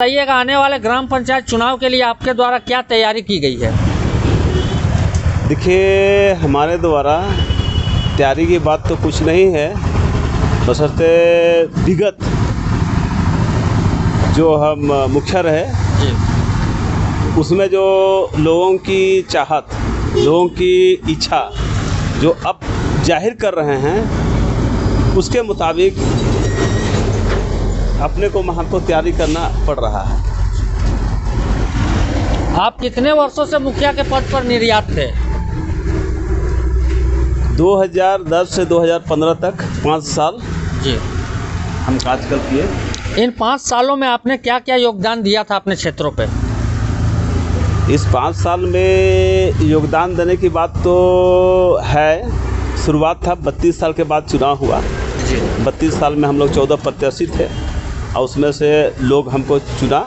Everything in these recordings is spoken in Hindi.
बताइएगा, आने वाले ग्राम पंचायत चुनाव के लिए आपके द्वारा क्या तैयारी की गई है? देखिए, हमारे द्वारा तैयारी की बात तो कुछ नहीं है, बशर्ते विगत जो हम मुखिया रहे जी। उसमें जो लोगों की चाहत, लोगों की इच्छा जो अब जाहिर कर रहे हैं, उसके मुताबिक अपने को हमको तैयारी करना पड़ रहा है। आप कितने वर्षों से मुखिया के पद पर निर्यात थे? 2010 से 2015 तक 5 साल जी। हम कार्यकाल किए। इन 5 सालों में आपने क्या क्या योगदान दिया था अपने क्षेत्रों पे? इस 5 साल में योगदान देने की बात तो है। शुरुआत था 32 साल के बाद चुनाव हुआ जी। 32 साल में हम लोग 14 प्रत्याशी थे और उसमें से लोग हमको चुना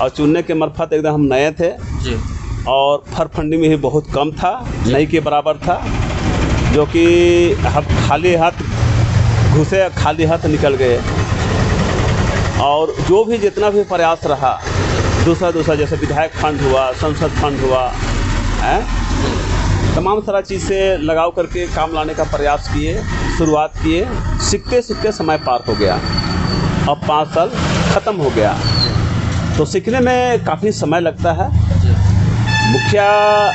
और चुनने के मार्फत एकदम हम नए थे जी। और फर फंडिंग में भी बहुत कम था, नहीं के बराबर था, जो कि हम खाली हाथ घुसे, खाली हाथ निकल गए। और जो भी जितना भी प्रयास रहा, दूसरा जैसे विधायक फंड हुआ, संसद फंड हुआ है, तमाम सारा चीज़ से लगाव करके काम लाने का प्रयास किए, शुरुआत किए। सीखते सीखते समय पार हो गया, अब 5 साल ख़त्म हो गया। तो सीखने में काफ़ी समय लगता है। मुखिया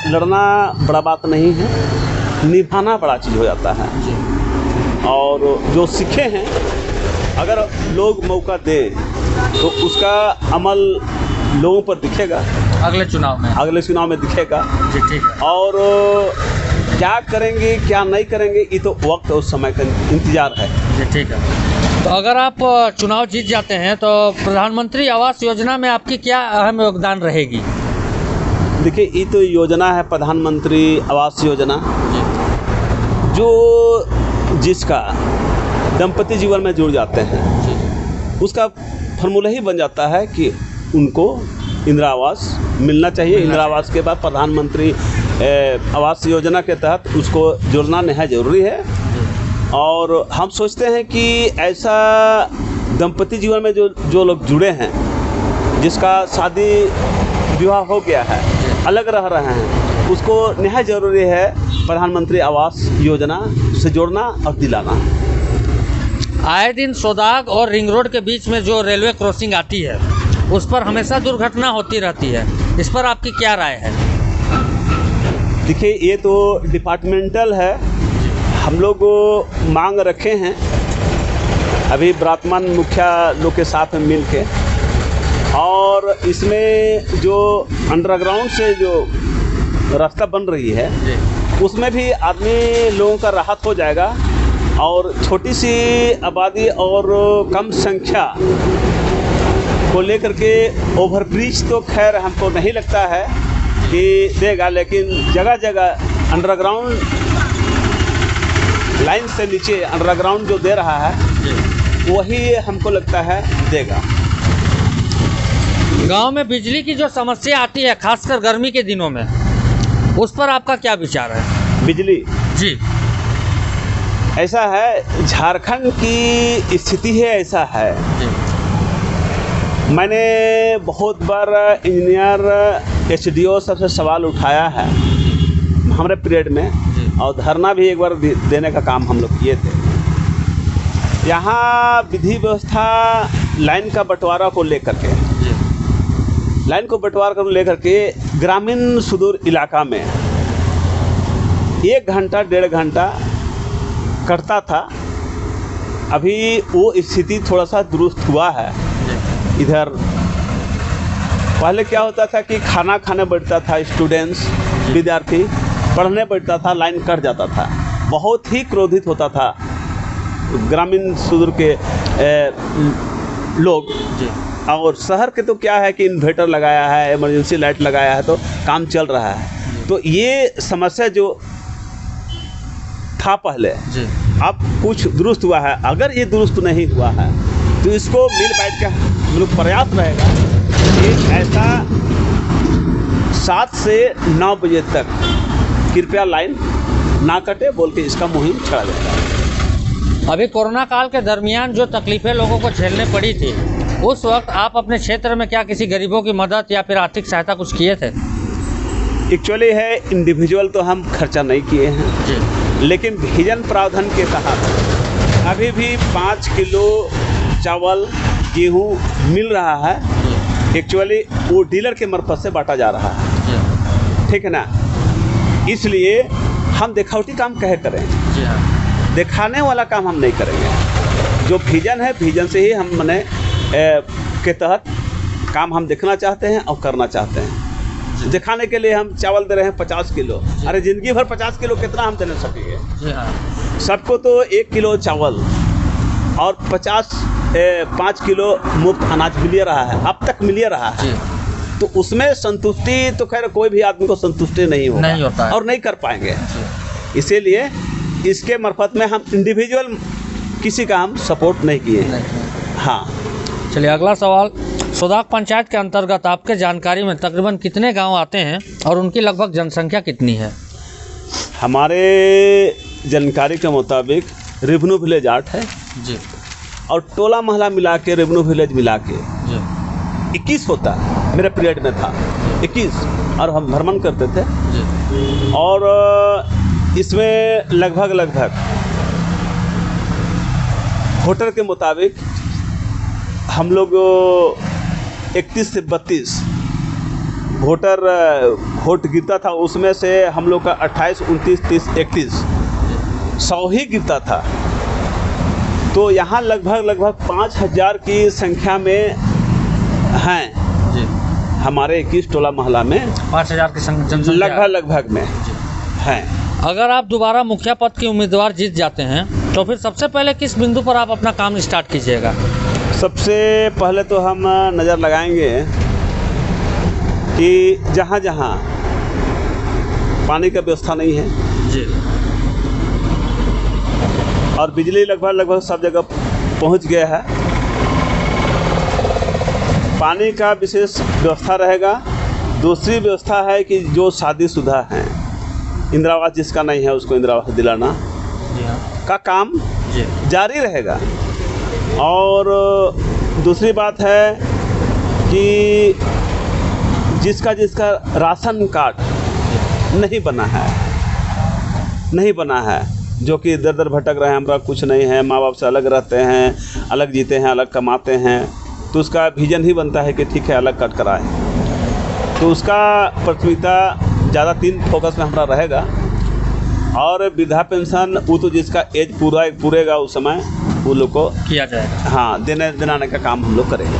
लड़ना बड़ा बात नहीं है, निभाना बड़ा चीज़ हो जाता है। और जो सीखे हैं, अगर लोग मौका दें तो उसका अमल लोगों पर दिखेगा, अगले चुनाव में दिखेगा जी। ठीक है। और क्या करेंगे क्या नहीं करेंगे, ये तो वक्त और समय का इंतज़ार है जी। ठीक है। तो अगर आप चुनाव जीत जाते हैं तो प्रधानमंत्री आवास योजना में आपकी क्या अहम योगदान रहेगी? देखिए, ये तो योजना है प्रधानमंत्री आवास योजना, जो जिसका दंपति जीवन में जुड़ जाते हैं, उसका फॉर्मूला ही बन जाता है कि उनको इंदिरा आवास मिलना चाहिए। इंदिरा आवास के बाद प्रधानमंत्री आवास योजना के तहत उसको जोड़ना नहायत ज़रूरी है। और हम सोचते हैं कि ऐसा दंपति जीवन में जो लोग जुड़े हैं, जिसका शादी विवाह हो गया है, अलग रह रहे हैं, उसको नहायत ज़रूरी है प्रधानमंत्री आवास योजना से जोड़ना और दिलाना। आए दिन सोदाग और रिंग रोड के बीच में जो रेलवे क्रॉसिंग आती है, उस पर हमेशा दुर्घटना होती रहती है, इस पर आपकी क्या राय है? देखिए, ये तो डिपार्टमेंटल है। हम लोग मांग रखे हैं अभी वर्तमान मुखिया लोग के साथ मिल के, और इसमें जो अंडरग्राउंड से जो रास्ता बन रही है उसमें भी आदमी लोगों का राहत हो जाएगा। और छोटी सी आबादी और कम संख्या को लेकर के ओवरब्रिज तो खैर हमको नहीं लगता है कि देगा, लेकिन जगह जगह अंडरग्राउंड लाइन से नीचे अंडरग्राउंड जो दे रहा है, वही हमको लगता है देगा। गांव में बिजली की जो समस्या आती है, खासकर गर्मी के दिनों में, उस पर आपका क्या विचार है? बिजली जी। ऐसा है, झारखंड की स्थिति है ऐसा है जी। मैंने बहुत बार इंजीनियर एचडीओ सबसे सवाल उठाया है हमारे पीरियड में, और धरना भी एक बार देने का काम हम लोग किए थे। यहाँ विधि व्यवस्था लाइन का बंटवारा को लेकर के, लाइन को बंटवारा को लेकर के ग्रामीण सुदूर इलाका में 1 घंटा 1.5 घंटा कटता था। अभी वो स्थिति थोड़ा सा दुरुस्त हुआ है। इधर पहले क्या होता था कि खाना खाने बैठता था स्टूडेंट्स, विद्यार्थी पढ़ने बैठता था, लाइन कट जाता था, बहुत ही क्रोधित होता था ग्रामीण सुदूर के लोग। और शहर के तो क्या है कि इन्वर्टर लगाया है, इमरजेंसी लाइट लगाया है, तो काम चल रहा है। तो ये समस्या जो था पहले, अब कुछ दुरुस्त हुआ है। अगर ये दुरुस्त नहीं हुआ है तो इसको मिल बैठ के हम लोग प्रयास रहेगा कि ऐसा 7 से 9 बजे तक कृपया लाइन ना कटे बोल के इसका मुहिम छेड़ा जाएगा। अभी कोरोना काल के दरमियान जो तकलीफ़ें लोगों को झेलने पड़ी थी, उस वक्त आप अपने क्षेत्र में क्या किसी गरीबों की मदद या फिर आर्थिक सहायता कुछ किए थे? एक्चुअली है, इंडिविजुअल तो हम खर्चा नहीं किए हैं जी लेकिन विजन प्रावधान के तहत अभी भी 5 किलो चावल गेहूँ मिल रहा है। एक्चुअली वो डीलर के मार्फत से बांटा जा रहा है, जी ठीक है ना। इसलिए हम दिखावटी काम कहे करें, जी हाँ दिखाने वाला काम हम नहीं करेंगे। जो विजन है, विजन से ही हम मने के तहत काम हम देखना चाहते हैं और करना चाहते हैं। दिखाने के लिए हम चावल दे रहे हैं 50 किलो। अरे ज़िंदगी भर 50 किलो कितना हम देने सकेंगे? जी हाँ सबको तो 1 किलो चावल और 5 किलो मुफ्त अनाज मिल रहा है, अब तक मिल रहा है। जी तो उसमें संतुष्टि तो खैर कोई भी आदमी को संतुष्टि नहीं होता है और नहीं कर पाएंगे। इसीलिए इसके मार्फत में हम इंडिविजुअल किसी का हम सपोर्ट नहीं किए। हाँ, चलिए अगला सवाल। सोदाग पंचायत के अंतर्गत आपके जानकारी में तकरीबन कितने गांव आते हैं और उनकी लगभग जनसंख्या कितनी है? हमारे जानकारी के मुताबिक रेवेन्यू विलेज 8 है जी और टोला महला मिला के रेवेन्यू विलेज मिला के जी 21 होता है। मेरे पीरियड में था 21 और हम भ्रमण करते थे जी और इसमें लगभग वोटर के मुताबिक हम लोग 31 से 32 वोट गिरता था। उसमें से हम लोग का 28, 29, 30, 31 100 ही गिरता था। तो यहाँ लगभग 5000 की संख्या में हैं जी हमारे 21 टोला मोहल्ला में 5000 की जनसंख्या लगभग में हैं। अगर आप दोबारा मुखिया पद के उम्मीदवार जीत जाते हैं तो फिर सबसे पहले किस बिंदु पर आप अपना काम स्टार्ट कीजिएगा? सबसे पहले तो हम नज़र लगाएंगे कि जहाँ जहाँ पानी का व्यवस्था नहीं है जी और बिजली लगभग सब जगह पहुँच गया है, पानी का विशेष व्यवस्था रहेगा। दूसरी व्यवस्था है कि जो शादीशुदा हैं, इंदिरा आवास जिसका नहीं है उसको इंदिरा आवास दिलाना जी हाँ का काम जी जारी रहेगा। और दूसरी बात है कि जिसका राशन कार्ड नहीं बना है जो कि दर दर भटक रहे हैं, हमारा कुछ नहीं है, माँ बाप से अलग रहते हैं, अलग जीते हैं, अलग कमाते हैं, तो उसका विजन ही बनता है कि ठीक है अलग कट कराए। तो उसका प्राथमिकता ज़्यादा 3 फोकस में हमारा रहेगा। और वृद्धा पेंशन वो तो जिसका एज पूरेगा उस समय वो लोग को किया जाएगा। हाँ दिलाने का काम हम लोग करेंगे।